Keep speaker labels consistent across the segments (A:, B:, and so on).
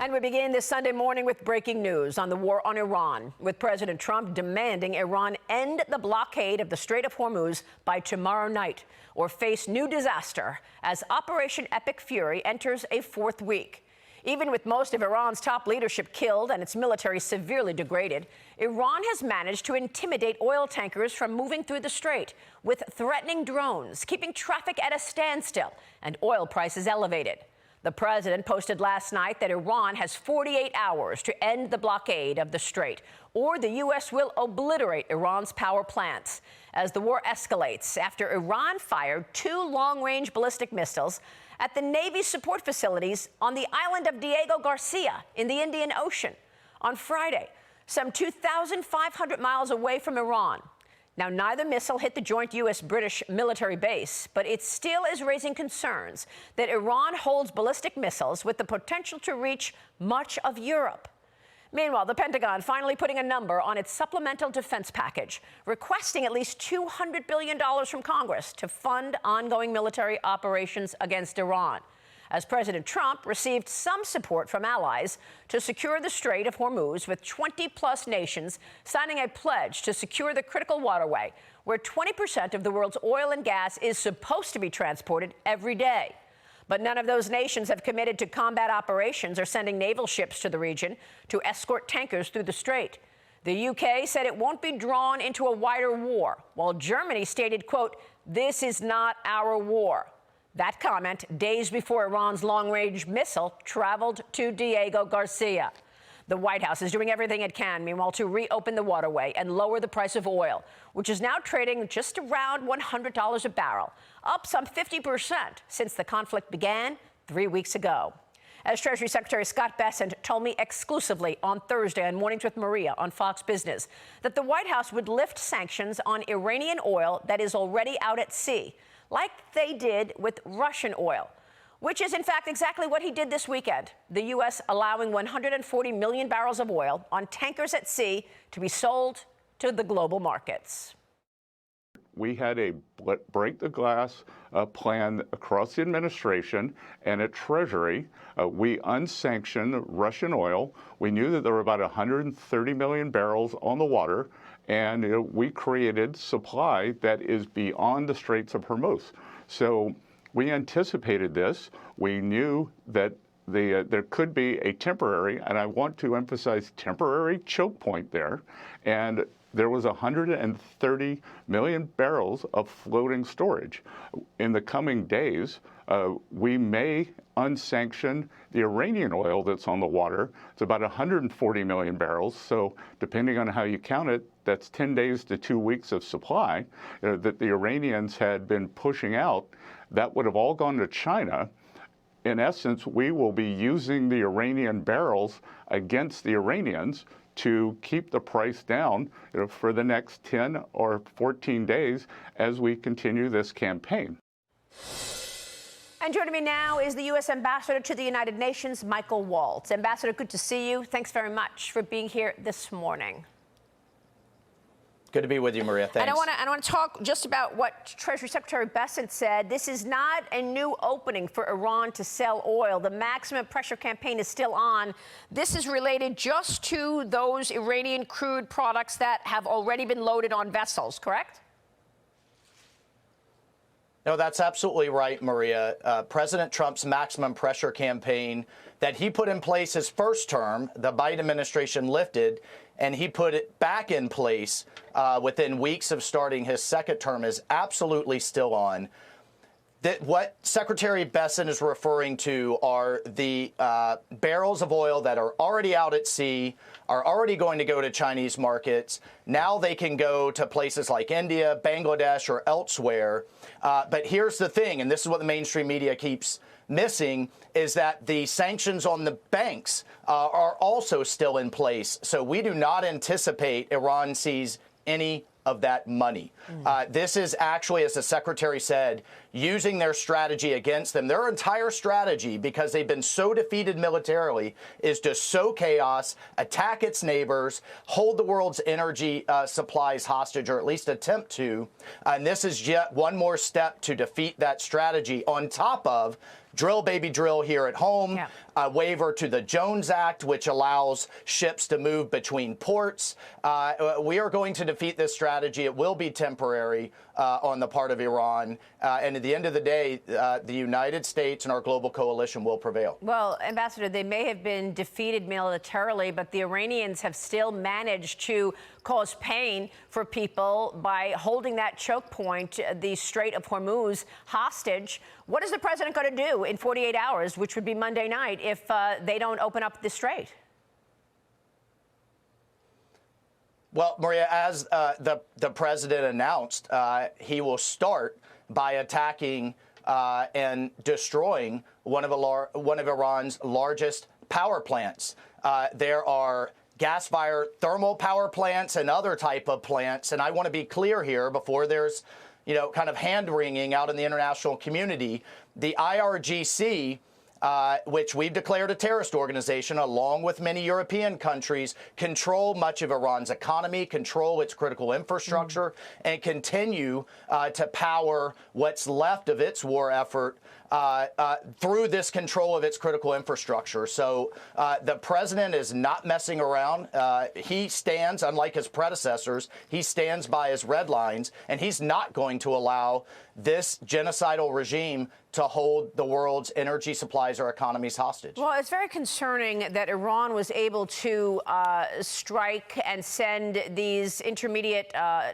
A: And we begin this Sunday morning with breaking news on the war on Iran, with President Trump demanding Iran end the blockade of the Strait of Hormuz by tomorrow night or face new disaster as Operation Epic Fury enters a fourth week. Even with most of Iran's top leadership killed and its military severely degraded, Iran has managed to intimidate oil tankers from moving through the strait with threatening drones, keeping traffic at a standstill and oil prices elevated. The president posted last night that Iran has 48 hours to end the blockade of the strait, or the U.S. will obliterate Iran's power plants. As the war escalates after Iran fired 2 long-range ballistic missiles at the Navy's support facilities on the island of Diego Garcia in the Indian Ocean on Friday, some 2,500 miles away from Iran. Now, neither missile hit the joint U.S.-British military base, but it still is raising concerns that Iran holds ballistic missiles with the potential to reach much of Europe. Meanwhile, the Pentagon finally putting a number on its supplemental defense package, requesting at least $200 billion from Congress to fund ongoing military operations against Iran, as President Trump received some support from allies to secure the Strait of Hormuz, with 20-plus nations signing a pledge to secure the critical waterway, where 20% of the world's oil and gas is supposed to be transported every day. But none of those nations have committed to combat operations or sending naval ships to the region to escort tankers through the strait. The UK said it won't be drawn into a wider war, while Germany stated, quote, "This is not our war." That comment days before Iran's long-range missile traveled to Diego Garcia. The White House is doing everything it can, meanwhile, to reopen the waterway and lower the price of oil, which is now trading just around $100 a barrel, up some 50% since the conflict began 3 weeks ago. As Treasury Secretary Scott Bessent told me exclusively on Thursday on Mornings with Maria on Fox Business that the White House would lift sanctions on Iranian oil that is already out at sea, like they did with Russian oil, which is, in fact, exactly what he did this weekend. The U.S. allowing 140 million barrels of oil on tankers at sea to be sold to the global markets.
B: We had a break the glass plan across the administration and at Treasury. We unsanctioned Russian oil. We knew that there were about 130 million barrels on the water, and we created supply that is beyond the Straits of Hormuz. So we anticipated this. We knew that there could be a temporary, and I want to emphasize temporary, choke point there, and there was 130 million barrels of floating storage. In the coming days, we may unsanction the Iranian oil that's on the water. It's about 140 million barrels. So depending on how you count it, that's 10 days to 2 weeks of supply that the Iranians had been pushing out. That would have all gone to China. In essence, we will be using the Iranian barrels against the Iranians to keep the price down for the next 10 or 14 days as we continue this campaign.
A: And joining me now is the U.S. Ambassador to the United Nations, Michael Waltz. Ambassador, good to see you. Thanks very much for being here this morning.
C: Good to be with you, Maria. Thanks.
A: And I want to talk just about what Treasury Secretary Bessent said. This is not a new opening for Iran to sell oil. The maximum pressure campaign is still on. This is related just to those Iranian crude products that have already been loaded on vessels, correct?
C: No, that's absolutely right, Maria. President Trump's maximum pressure campaign that he put in place his first term, the Biden administration lifted, and he put it back in place within weeks of starting his second term, is absolutely still on. What Secretary Bessent is referring to are the barrels of oil that are already out at sea, are already going to go to Chinese markets. Now they can go to places like India, Bangladesh, or elsewhere. But here's the thing, and this is what the mainstream media keeps missing, is that the sanctions on the banks are also still in place. So we do not anticipate Iran sees any of that money. This is actually, as the secretary said, using their strategy against them. Their entire strategy, because they've been so defeated militarily, is to sow chaos, attack its neighbors, hold the world's energy supplies hostage, or at least attempt to. And this is yet one more step to defeat that strategy, on top of drill, baby, drill here at home, a waiver to the Jones Act, which allows ships to move between ports. We are going to defeat this strategy. It will be temporary on the part of Iran. And at the end of the day, the United States and our global coalition will prevail.
A: Well, Ambassador, they may have been defeated militarily, but the Iranians have still managed to cause pain for people by holding that choke point, the Strait of Hormuz, hostage. What is the president going to do in 48 hours, which would be Monday night, if they don't open up the strait?
C: Well, Maria, as the president announced, he will start by attacking and destroying one of Iran's largest power plants. There are gas-fired thermal power plants and other type of plants. And I want to be clear here before there's, kind of hand-wringing out in the international community. The IRGC, which we've declared a terrorist organization, along with many European countries, control much of Iran's economy, control its critical infrastructure, and continue to power what's left of its war effort through this control of its critical infrastructure. So the president is not messing around. He stands, unlike his predecessors, he stands by his red lines, and he's not going to allow this genocidal regime to hold the world's energy supplies or economies hostage.
A: Well, it's very concerning that Iran was able to strike and send these intermediate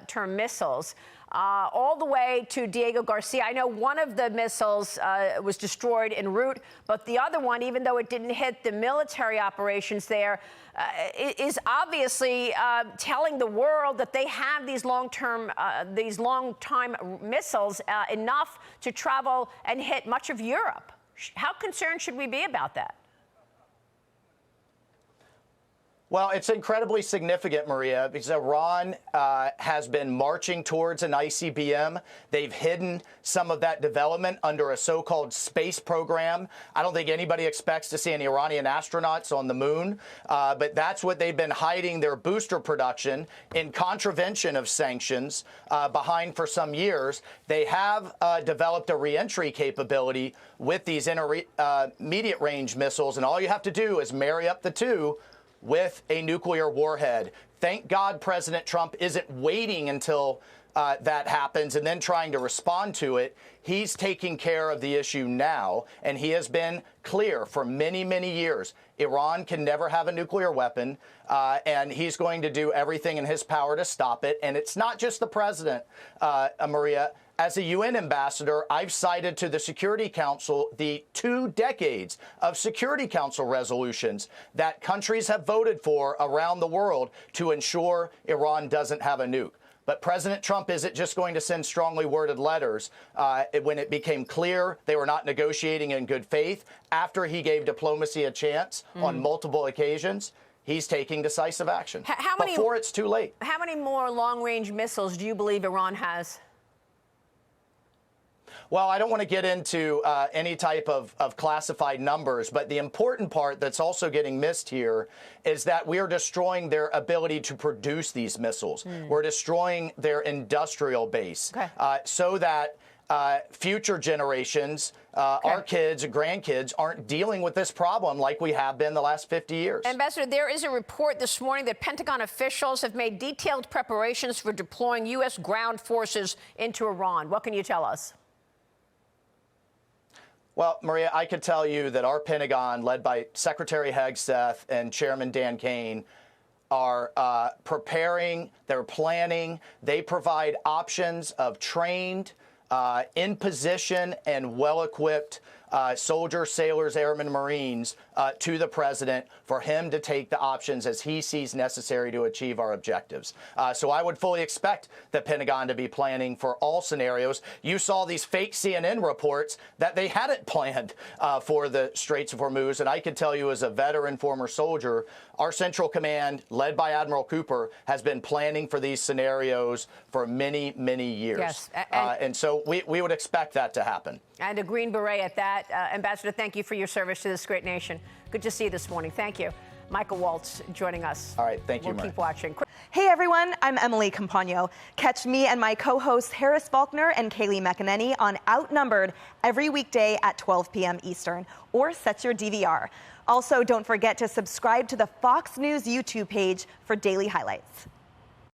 A: term missiles all the way to Diego Garcia. I know one of the missiles was destroyed en route, but the other one, even though it didn't hit the military operations there, is obviously telling the world that they have these long-time missiles enough to travel and hit much of Europe. How concerned should we be about that?
C: Well, it's incredibly significant, Maria, because Iran has been marching towards an ICBM. They've hidden some of that development under a so-called space program. I don't think anybody expects to see any Iranian astronauts on the moon, but that's what they've been hiding their booster production in contravention of sanctions behind for some years. They have developed a reentry capability with these intermediate range missiles, and all you have to do is marry up the two with a nuclear warhead. Thank God President Trump isn't waiting until that happens and then trying to respond to it. He's taking care of the issue now, and he has been clear for many, many years. Iran can never have a nuclear weapon, and he's going to do everything in his power to stop it. And it's not just the president, Maria. As a UN ambassador, I've cited to the Security Council the 2 decades of Security Council resolutions that countries have voted for around the world to ensure Iran doesn't have a nuke. But President Trump isn't just going to send strongly worded letters. When it became clear they were not negotiating in good faith, after he gave diplomacy a chance on multiple occasions, he's taking decisive action before it's too late.
A: How many more long-range missiles do you believe Iran has?
C: Well, I don't want to get into any type of classified numbers, but the important part that's also getting missed here is that we are destroying their ability to produce these missiles. We're destroying their industrial base so that future generations, our kids and grandkids, aren't dealing with this problem like we have been the last 50 years.
A: Ambassador, there is a report this morning that Pentagon officials have made detailed preparations for deploying U.S. ground forces into Iran. What can you tell us?
C: Well, Maria, I could tell you that our Pentagon, led by Secretary Hegseth and Chairman Dan Kane, are preparing, they're planning, they provide options of trained, in position and well-equipped soldiers, sailors, airmen, Marines to the president for him to take the options as he sees necessary to achieve our objectives. So I would fully expect the Pentagon to be planning for all scenarios. You saw these fake CNN reports that they hadn't planned for the Straits of Hormuz. And I can tell you as a veteran former soldier, our Central Command, led by Admiral Cooper, has been planning for these scenarios for many, many years.
A: Yes.
C: And so we would expect that to happen.
A: And a Green Beret at that. Ambassador, thank you for your service to this great nation. Good to see you this morning. Thank you. Michael Waltz joining us.
C: All right, thank you,
A: We'll
C: Maria.
A: keep watching.
D: Hey everyone, I'm Emily Campagno. Catch me and my co-hosts Harris Faulkner and Kaylee McEnany on Outnumbered every weekday at 12 p.m. Eastern, or set your DVR. Also, don't forget to subscribe to the Fox News YouTube page for daily highlights.